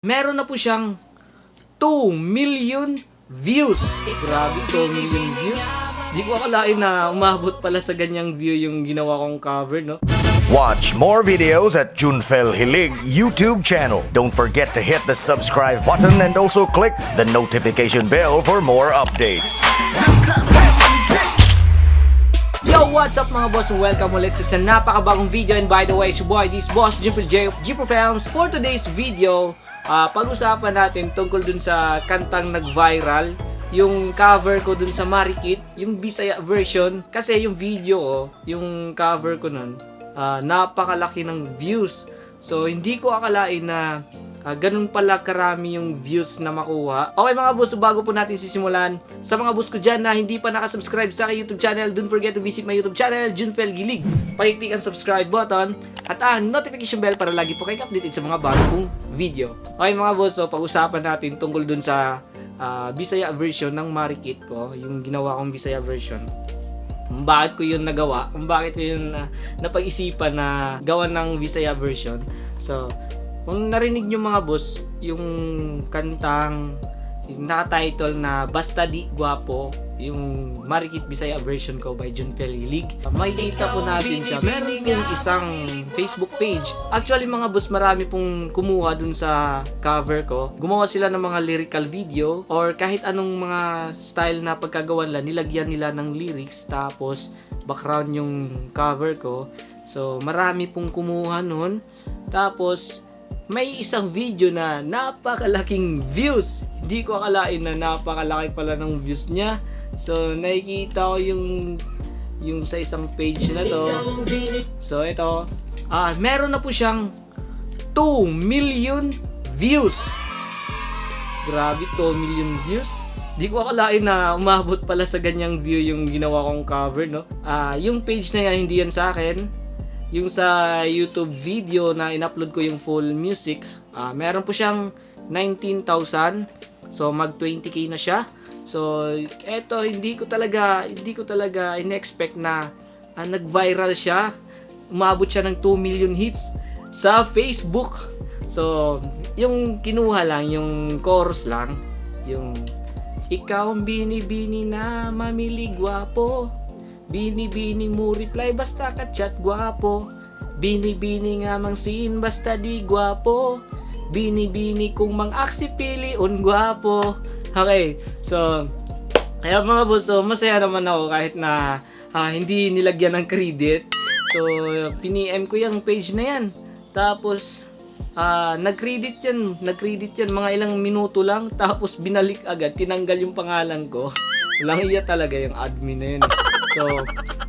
Meron na po siyang 2 million views. Grabe, 2 million views. Di ko akalain na umabot pala sa ganyang view yung ginawa kong cover, no? Watch more videos at Junfel Hilig YouTube channel. Don't forget to hit the subscribe button and also click the notification bell for more updates. Yo, what's up mga boss? Welcome ulit sa napakabagong video. And by the way, it's your boy, this boss, Junfel J of Gpro Films. For today's video, pag-usapan natin tungkol dun sa kantang nag-viral, yung cover ko dun sa Marikit, yung Bisaya version. Kasi yung video ko, yung cover ko nun, napakalaki ng views. So, hindi ko akalain na ganun pala karami yung views na makuha. Okay mga boss, so bago po natin sisimulan, sa mga boss ko dyan na hindi pa nakasubscribe sa aking YouTube channel, don't forget to visit my YouTube channel, Junfel Gilig. Pakiclick ang subscribe button at ang notification bell para lagi po kayo updated sa mga bagong video. Okay mga boss, so pag-usapan natin tungkol dun sa Bisaya version ng Marikit ko, yung ginawa kong Bisaya version. Bakit ko yun nagawa? Bakit ko yun napag-isipan na gawa ng Bisaya version? So, kung narinig nyo mga boss, yung kantang yung naka-title na Basta Di Guwapo, yung Marikit Bisaya version ko by Junfel Gilig, makikita po natin siya. Meron pong isang Facebook page. Actually mga boss, marami pong kumuha dun sa cover ko. Gumawa sila ng mga lyrical video or kahit anong mga style na pagkagawan lang, nilagyan nila ng lyrics tapos background yung cover ko. So marami pong kumuha nun. Tapos may isang video na napakalaking views. Hindi ko akalain na napakalaki pala ng views niya. So, nakikita ko yung sa isang page na to. So, ito. Meron na po siyang 2 million views. Grabe, 2 million views. Di ko akalain na umabot pala sa ganyang view yung ginawa kong cover, no? Yung page na yan, hindi yan sa akin. Yung sa YouTube video na in-upload ko yung full music, meron po siyang 19,000. So mag 20k na siya. So eto, hindi ko talaga in-expect na nag-viral siya. Umabot siya ng 2 million hits sa Facebook. So yung kinuha lang, yung chorus lang, yung ikaw ang bini-bini na mamili gwapo, bini-bini mo reply basta ka-chat gwapo, bini-bini nga mang sin basta di gwapo, bini-bini kung mang aksi piliun gwapo. Okay, so kaya mga boss, so masaya naman ako kahit na hindi nilagyan ng credit. So pini-M ko yung page na yan. Tapos nag-credit yan mga ilang minuto lang, tapos binalik agad, tinanggal yung pangalan ko. Walang iya talaga yung admin na yun. So,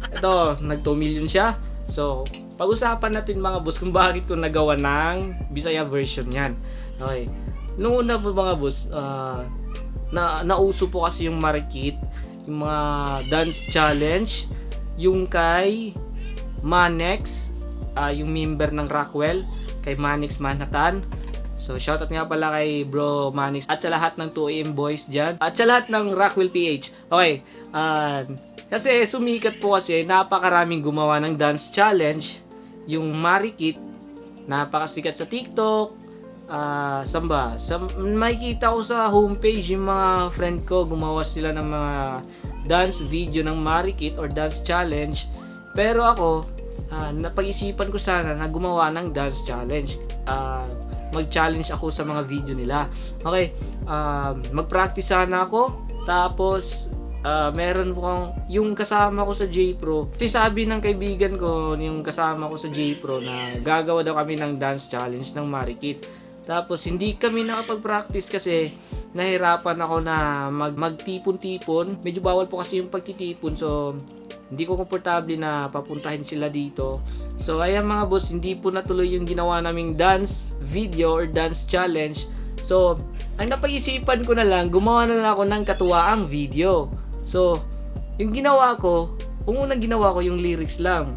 ito, nag 2 million siya. So, pag-usapan natin mga boss kung bakit ko nagawa ng Bisaya version yan. Okay. Noong una po mga boss, nauso po kasi yung Marikit, yung mga dance challenge, yung kay Manex, yung member ng Rockwell, kay Manix Manhattan. So, shoutout nga pala kay Bro Manix at sa lahat ng 2AM boys dyan. At sa lahat ng Rockwell PH. Okay, kasi sumikat po kasi, napakaraming gumawa ng dance challenge. Yung Marikit, napakasikat sa TikTok. Saan ba? Makikita ko sa homepage yung mga friend ko, gumawa sila ng mga dance video ng Marikit or dance challenge. Pero ako, napag-isipan ko sana na gumawa ng dance challenge. Mag-challenge ako sa mga video nila. Okay, mag-practice sana ako. Tapos, meron po yung kasama ko sa J-Pro. Kasi sabi ng kaibigan ko, yung kasama ko sa J-Pro, na gagawa daw kami ng dance challenge ng Marikit. Tapos, hindi kami nakapag-practice kasi nahirapan ako na magtipon-tipon. Medyo bawal po kasi yung pagtitipon. So, hindi ko komportable na papuntahin sila dito. So, ayan mga boss, hindi po natuloy yung ginawa naming dance video or dance challenge. So, ang napag-isipan ko na lang, gumawa na lang ako ng katuwaang video. So, yung ginawa ko, unang ginawa ko yung lyrics lang.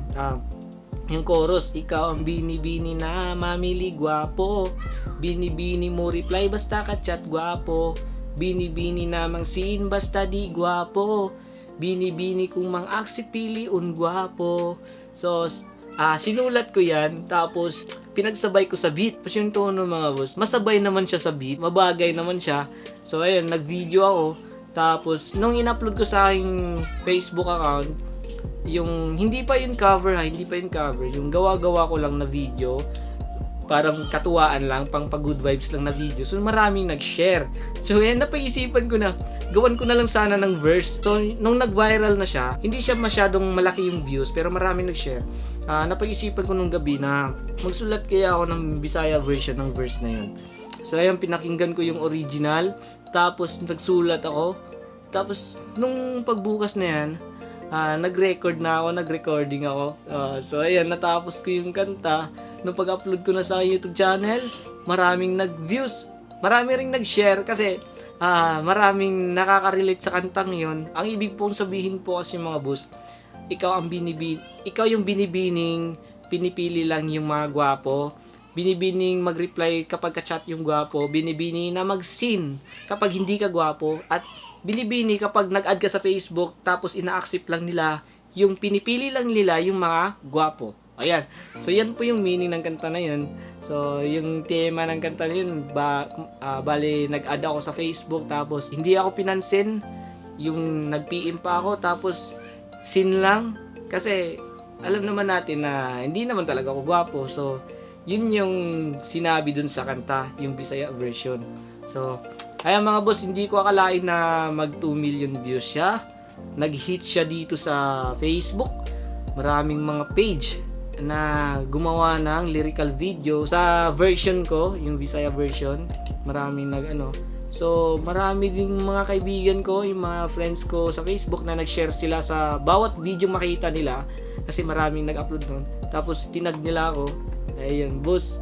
Yung chorus, ikaw ang bini-bini na mamili gwapo, bini-bini mo reply basta ka-chat gwapo, bini-bini na mang sin basta di gwapo, bini-bini kung mang aksi piliun gwapo. So, sinulat ko yan, tapos pinagsabay ko sa beat. Tapos yung tono mga boss, masabay naman siya sa beat, mabagay naman siya. So ayun, nag-video ako. Tapos nung in-upload ko sa aking Facebook account, yung hindi pa yung cover, yung gawa-gawa ko lang na video, parang katuwaan lang, pang pag-good vibes lang na video. So maraming nag-share. So yan, napag-isipan ko na, gawan ko na lang sana ng verse. So nung nag-viral na siya, hindi siya masyadong malaki yung views, pero maraming nag-share. Napag-isipan ko nung gabi na magsulat kaya ako ng Bisaya version ng verse na yun. So ayan, pinakinggan ko yung original, tapos nagsulat ako. Tapos nung pagbukas na yan, nag-recording ako. So ayan, natapos ko yung kanta. Nung pag-upload ko na sa YouTube channel, maraming nag-views, marami ring nag-share kasi maraming nakaka-relate sa kantang yon. Ang ibig pong sabihin po kasi mga boss, ikaw yung binibining, pinipili lang yung mga gwapo, binibining mag-reply kapag ka-chat yung gwapo, binibini na mag-sin kapag hindi ka gwapo, at binibini kapag nag-add ka sa Facebook tapos ina-accept lang nila, yung pinipili lang nila yung mga gwapo. Ayan. So, yan po yung meaning ng kanta na yun. So, yung tema ng kanta na yun, bali, nag-add ako sa Facebook, tapos hindi ako pinansin. Yung nag-PM pa ako, tapos sin lang. Kasi, alam naman natin na hindi naman talaga ako gwapo. So, yun yung sinabi dun sa kanta, yung Bisaya version. So, ayan mga boss, hindi ko akalain na mag 2 million views siya. Nag-hit siya dito sa Facebook. Maraming mga page na gumawa ng lyrical video sa version ko, yung Bisaya version. Maraming So, marami ding mga kaibigan ko, yung mga friends ko sa Facebook na nag-share sila sa bawat video makita nila kasi maraming nag-upload nun. Tapos tinag nila ako. Ayun, boss,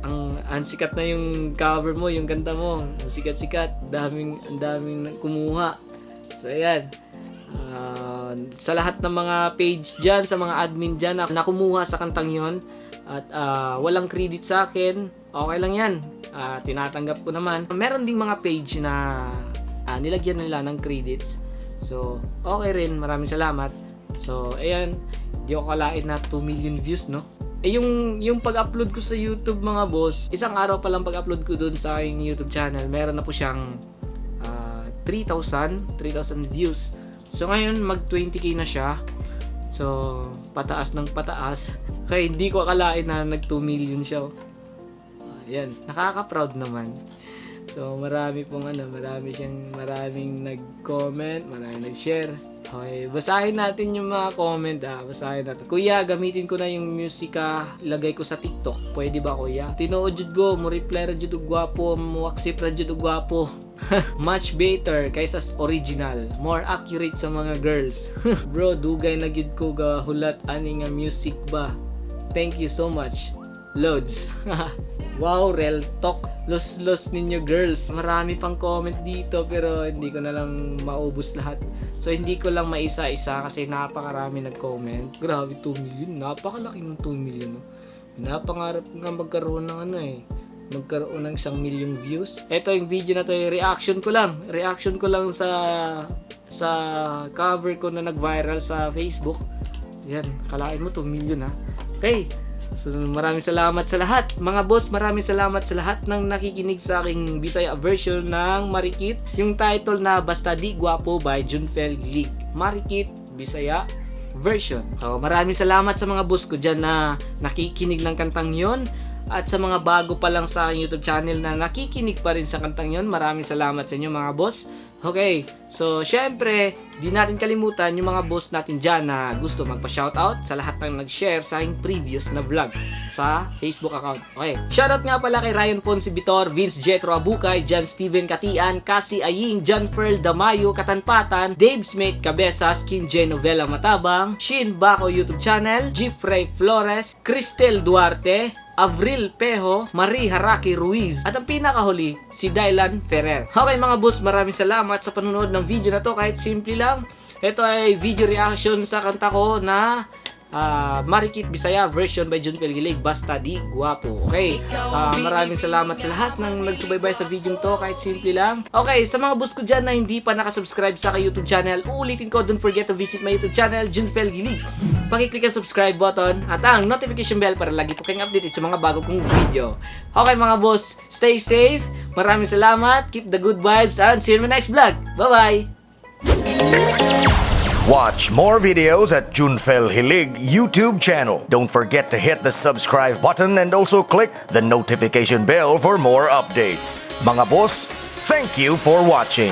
ang sikat na yung cover mo, yung kanta mo. Ang sikat-sikat, ang daming kumuha. So, ayan. Sa lahat ng mga page dyan, sa mga admin dyan na kumuha sa kantang yon at walang credit sa akin, okay lang yan. Tinatanggap ko naman. Meron ding mga page na nilagyan nila ng credits. So, okay rin. Maraming salamat. So, ayan. Di ko kalain na 2 million views, no? Yung pag-upload ko sa YouTube, mga boss, isang araw pa lang pag-upload ko dun sa aking YouTube channel, meron na po siyang 3,000 views. So ngayon mag 20k na siya. So pataas ng pataas. Kaya hindi ko akalain na nag 2 million siya. Ayan, nakaka-proud naman. So maraming nag-comment, maraming nag-share. Okay, basahin natin yung mga comment basahin natin. Kuya, gamitin ko na yung musika, ilagay ko sa TikTok. Pwede ba kuya? Tinuod jud go, mo reply ra jud og gwapo, mo accept ra jud og gwapo. Much better kaysa original, more accurate sa mga girls. Bro, dugay na gid ko ga hulat ani nga music ba. Thank you so much. Loads. Wow, real talk. Los ninyo girls. Marami pang comment dito pero hindi ko na lang maubos lahat. So hindi ko lang maisa-isa kasi napakarami nag-comment. Grabe, 2 million. Napakalaki ng 2 million. No? Napangarap nga magkaroon ng magkaroon ng 1 million views. Ito yung video na to, reaction ko lang sa cover ko na nag-viral sa Facebook. Yan, kalain mo 2 million ha. Okay. So maraming salamat sa lahat. Mga boss, maraming salamat sa lahat ng nakikinig sa aking Bisaya version ng Marikit. Yung title na Basta Di Gwapo by Junfel Hilig. Marikit, Bisaya version. So, maraming salamat sa mga boss ko dyan na nakikinig ng kantang yon. At sa mga bago pa lang sa YouTube channel na nakikinig pa rin sa kantang yon, maraming salamat sa inyo mga boss. Okay, so syempre, di natin kalimutan yung mga boss natin dyan na gusto magpa-shoutout sa lahat ng nag-share sa aking previous na vlog sa Facebook account. Okay, shoutout nga pala kay Ryan Ponce Vitor, Vince Jetro Abukay, John Steven Katian, Cassie Aying, John Ferl Damayo, Katanpatan, Dave Smith Cabezas, Kim J. Novela Matabang, Shin Bako YouTube channel, Jeffrey Flores, Cristel Duarte, Avril Pejo, Marie Haraki Ruiz, at ang pinakahuli, si Dylan Ferrer. Okay mga boss, maraming salamat sa panonood ng video na to kahit simple lang. Ito ay video reaction sa kanta ko na Marikit Bisaya version by Junpel Hilig, basta di guwapo. Okay, maraming salamat sa lahat ng nagsubaybay sa video to, kahit simple lang. Okay, sa mga boss ko dyan na hindi pa nakasubscribe sa aking YouTube channel, uulitin ko, don't forget to visit my YouTube channel, Junpel Hilig. Pakiclick ang subscribe button at ang notification bell para lagi po kayong updated sa mga bago kong video. Okay mga boss, stay safe, maraming salamat, keep the good vibes, and see you in my next vlog. Bye-bye! Watch more videos at Junfel Hilig YouTube channel. Don't forget to hit the subscribe button and also click the notification bell for more updates. Mga boss, thank you for watching.